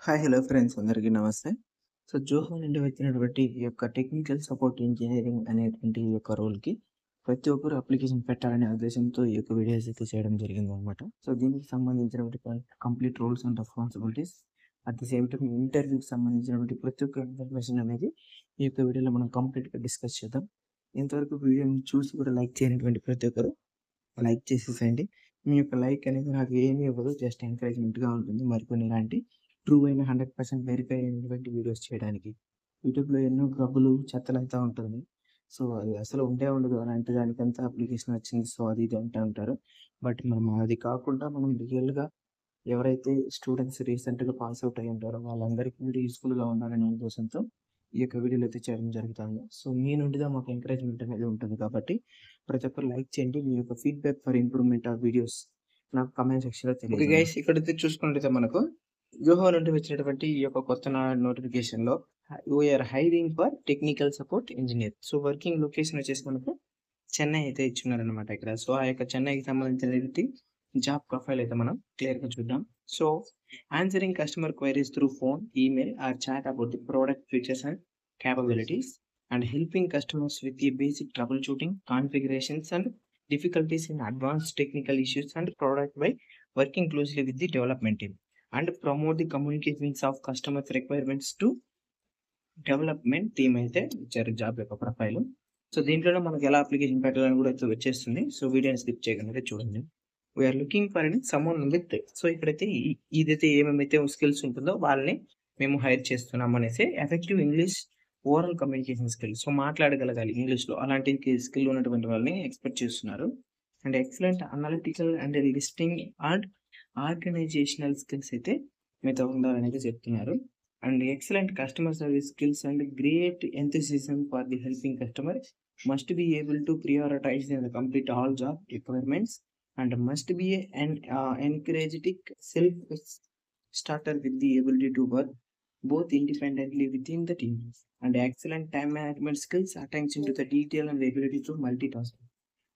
Hi! Hello friends అందరికీ నమస్తే. జోహో నుండి వచ్చినటువంటి ఈ యొక్క టెక్నికల్ సపోర్ట్ ఇంజినీరింగ్ అనేటువంటి ఈ యొక్క రోల్‌కి ప్రతి ఒక్కరు అప్లికేషన్ పెట్టాలనే ఉద్దేశంతో ఈ యొక్క వీడియోస్ అయితే చేయడం జరిగిందనమాట. దీనికి సంబంధించినటువంటి complete rules and responsibilities at the same time ఇంటర్వ్యూకి సంబంధించినటువంటి ప్రతి ఒక్క ఇన్ఫర్మేషన్ అనేది ఈ యొక్క వీడియోలో మనం కంప్లీట్‌గా డిస్కస్ చేద్దాం. ఇంతవరకు వీడియోని చూసి కూడా లైక్ చేయనటువంటి ప్రతి ఒక్కరు లైక్ చేసేసేయండి. మీ యొక్క లైక్ అనేది నాకు ఏమీ ఇవ్వదు. జస్ట్ ఎంకరేజ్‌మెంట్‌గా ఉంటుంది. మరికొన్ని ఇలాంటి ట్రూ అయిన 100% వెరిఫై అయినటువంటి వీడియోస్ చేయడానికి. యూట్యూబ్‌లో ఎన్నో గబ్బులు, చెత్తలంతా ఉంటుంది. అది అసలు ఉండే ఉండదు. అలాంటి దానికంతా అప్లికేషన్ వచ్చింది. అది ఇది అంటా ఉంటారు. బట్ మనం అది కాకుండా మనం రియల్‌గా ఎవరైతే స్టూడెంట్స్ రీసెంట్‌గా పాస్ అవుట్ అయ్యి ఉంటారో వాళ్ళందరికీ కూడా యూజ్‌ఫుల్‌గా ఉండాలనే ఉద్దేశంతో ఈ యొక్క వీడియోలు అయితే చేయడం జరుగుతుంది. మీ నుండిగా మాకు ఎంకరేజ్‌మెంట్ అనేది ఉంటుంది కాబట్టి ప్రతి ఒక్కరు లైక్ చేయండి. మీ యొక్క feedback for improvement of videos నాకు కామెంట్ సెక్షన్‌లో ఓకే తెలియజేయండి. గైస్, ఇక్కడైతే చూసుకున్నట్టయితే మనకు జోహో నుండి వచ్చినటువంటి ఈ యొక్క కొత్త నోటిఫికేషన్‌లో we're hiring for technical support engineer. Working location వచ్చేసి మనకు చెన్నై అయితే ఇచ్చున్నారనమాట ఇక్కడ. ఆ యొక్క చెన్నైకి సంబంధించినటువంటి జాబ్ ప్రొఫైల్ అయితే మనం క్లియర్‌గా చూద్దాం. Answering customer queries through phone, email or chat about the product features and capabilities and helping customers with the basic troubleshooting, configurations and difficulties in advanced technical issues and product by working closely with the development team and promote the communications of customers requirements to development team అయితే ఇచ్చారు job యొక్క profile. దీంట్లోనే మనకి ఎలా application పెట్టాలని కూడా అయితే వచ్చేస్తుంది. వీడియోని స్కిప్ చేయకుండా చూడండి. We're looking for someone with ఇక్కడైతే ఇదైతే ఏమేమైతే స్కిల్స్ ఉంటుందో వాళ్ళని మేము హైర్ చేస్తున్నాం అనేసి effective English, oral communication skills. మాట్లాడగలగాలి ఇంగ్లీష్‌లో. అలాంటి స్కిల్ ఉన్నటువంటి వాళ్ళని ఎక్స్‌పెక్ట్ చేస్తున్నారు. And excellent analytical and listing and organisational skills అయితే మీతో ఉండాలనేది చెప్తున్నారు. And excellent customer service skills and great enthusiasm for the helping customer must be able to prioritise and complete all job requirements and must be an energetic self-starter with the ability to work both independently within the team and excellent time management skills, attention to the detail and ability to multitask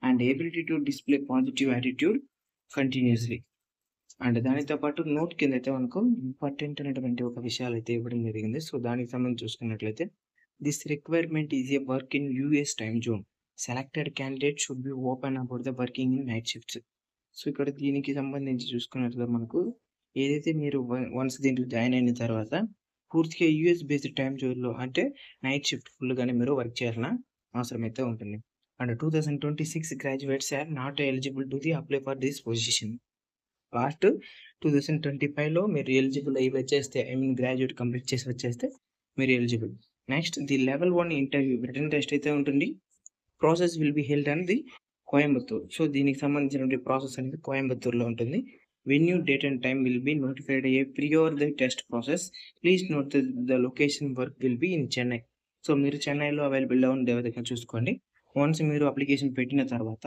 and ability to display positive attitude continuously. And దానితో పాటు note కింద అయితే మనకు important అనేటువంటి ఒక విషయాలు అయితే ఇవ్వడం జరిగింది. దానికి సంబంధించి చూసుకున్నట్లయితే this requirement is a work in US time zone. Selected candidate should be open about the working in night shifts. ఇక్కడ దీనికి సంబంధించి చూసుకున్నట్లయితే మనకు ఏదైతే మీరు వన్స్ దీంట్లో జాయిన్ అయిన తర్వాత పూర్తిగా యూఎస్ బేస్డ్ టైమ్ జోన్‌లో అంటే నైట్ షిఫ్ట్ ఫుల్‌గానే మీరు వర్క్ చేయాల్సిన అవసరం అయితే ఉంటుంది. And 2026 graduates are not eligible to the apply for this position. Last 2025లో మీరు ఎలిజిబుల్ అయ్యి వచ్చేస్తే గ్రాడ్యుయేట్ కంప్లీట్ చేసి వచ్చేస్తే మీరు eligible. Next the level 1 interview written test అయితే ఉంటుంది. Process will be held and the Coimbatore. దీనికి సంబంధించినటువంటి ప్రాసెస్ అనేది కోయంబత్తూర్‌లో ఉంటుంది. Venue, date and time will be notified prior the test process. Please note the location work will be in Chennai. మీరు చెన్నైలో అవైలబుల్‌గా ఉండే విధంగా చూసుకోండి. వన్స్ మీరు అప్లికేషన్ పెట్టిన తర్వాత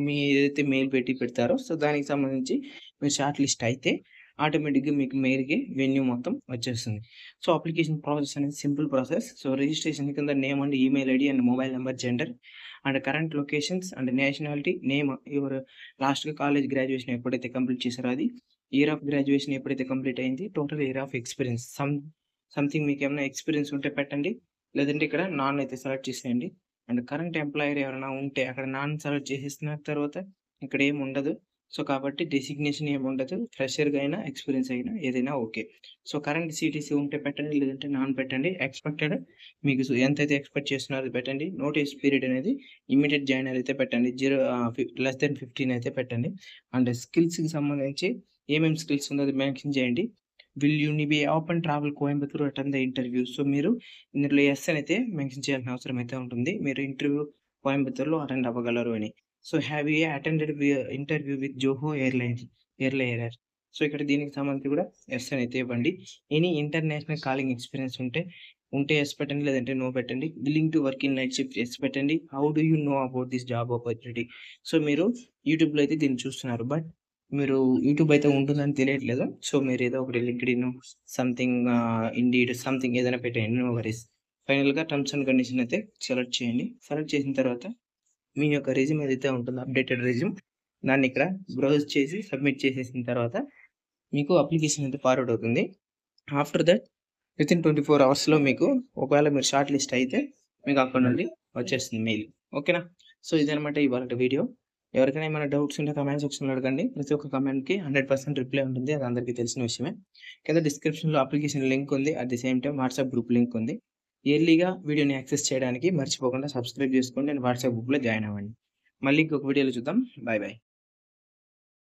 మీ ఏదైతే మెయిల్ పెడతారో దానికి సంబంధించి మీరు షార్ట్ లిస్ట్ అయితే ఆటోమేటిక్‌గా మీకు మెయిల్‌కి వెన్యూ మొత్తం వచ్చేస్తుంది. అప్లికేషన్ ప్రాసెస్ అనేది సింపుల్ ప్రాసెస్. రిజిస్ట్రేషన్ కింద name and email ID and mobile number, gender and current locations and nationality, name, your లాస్ట్‌గా కాలేజ్ గ్రాడ్యుయేషన్ ఎప్పుడైతే కంప్లీట్ చేశారో అది, ఇయర్ ఆఫ్ గ్రాడ్యుయేషన్ ఎప్పుడైతే కంప్లీట్ అయింది, total year of experience something మీకు ఏమైనా ఎక్స్‌పీరియన్స్ ఉంటే పెట్టండి. లేదంటే ఇక్కడ నాన్ అయితే సెలెక్ట్ చేసేయండి. అండ్ కరెంట్ ఎంప్లాయర్ ఎవరైనా ఉంటే అక్కడ నాన్ సెలెక్ట్ చేసేసిన తర్వాత ఇక్కడ ఏమి ఉండదు. కాబట్టి డెసిగ్నేషన్ ఏమి ఉండదు. ఫ్రెషర్‌గా అయినా, ఎక్స్‌పీరియన్స్ అయినా ఏదైనా ఓకే. కరెంట్ సీటీసీ ఉంటే పెట్టండి. లేదంటే నాన్ పెట్టండి. ఎక్స్‌పెక్టెడ్ మీకు ఎంతైతే ఎక్స్‌పెక్ట్ చేస్తున్నారో అది పెట్టండి. నోటీస్ పీరియడ్ అనేది ఇమ్మీడియేట్ జాయినర్ అయితే పెట్టండి. లెస్ దెన్ 15 అయితే పెట్టండి. అండ్ స్కిల్స్‌కి సంబంధించి ఏమేమి స్కిల్స్ ఉందో అది మెన్షన్ చేయండి. Will you be open travel Coimbatore attend the interview. మీరు ఇందులో యెస్ అని అయితే మెన్షన్ చేయాల్సిన అవసరం అయితే ఉంటుంది. మీరు ఇంటర్వ్యూ కోయంబత్తూర్‌లో అటెండ్ అవ్వగలరు అని. Have you attended interview with Zoho airliner. ఇక్కడ దీనికి సంబంధించి కూడా యెస్ అని అయితే ఇవ్వండి. ఎనీ ఇంటర్నేషనల్ కాలింగ్ ఎక్స్‌పీరియన్స్ ఉంటే యెస్ పెట్టండి. లేదంటే నో పెట్టండి. Willing to work in night shift yes పెట్టండి. How do you know about this job opportunity? మీరు యూట్యూబ్‌లో అయితే దీన్ని చూస్తున్నారు. బట్ మీరు యూట్యూబ్ అయితే ఉంటుందని తెలియట్లేదు. మీరు ఏదో ఒకటి లింక్డ్ఇన్, సంథింగ్, ఇండీడ్, సంథింగ్ ఏదైనా పెట్టేయండి. No worries. ఫైనల్‌గా టర్మ్స్ అండ్ కండిషన్ అయితే సెలెక్ట్ చేయండి. సెలెక్ట్ చేసిన తర్వాత మీ యొక్క రెజ్యూమ్ ఏదైతే ఉంటుందో అప్డేటెడ్ రెజ్యూమ్ దాన్ని ఇక్కడ బ్రౌజ్ చేసి సబ్మిట్ చేసేసిన తర్వాత మీకు అప్లికేషన్ అయితే ఫార్వర్డ్ అవుతుంది. ఆఫ్టర్ దట్ వితిన్ 24 అవర్స్‌లో మీకు ఒకవేళ మీరు షార్ట్ లిస్ట్ అయితే మీకు అక్కడ నుండి వచ్చేస్తుంది మెయిల్. ఓకేనా? సో, ఇదనమాట ఇవాల్టి వీడియో. ఎవరికైనా ఏమైనా డౌట్స్ ఉంటే కామెంట్ సెక్షన్‌లో అడగండి. ప్రతి ఒక్క కామెంట్‌కి 100% రిప్లై ఉంటుంది. అది అందరికీ తెలిసిన విషయమే. కింద డిస్క్రిప్షన్‌లో అప్లికేషన్ లింక్ ఉంది. At the same time WhatsApp group link ఉంది. ఎర్లీగా వీడియోని యాక్సెస్ చేయడానికి మర్చిపోకుండా సబ్స్క్రైబ్ చేసుకోండి అండ్ వాట్సాప్ గ్రూప్‌లో జాయిన్ అవ్వండి. మళ్ళీ ఇంకొక వీడియోలో చూద్దాం. Bye bye.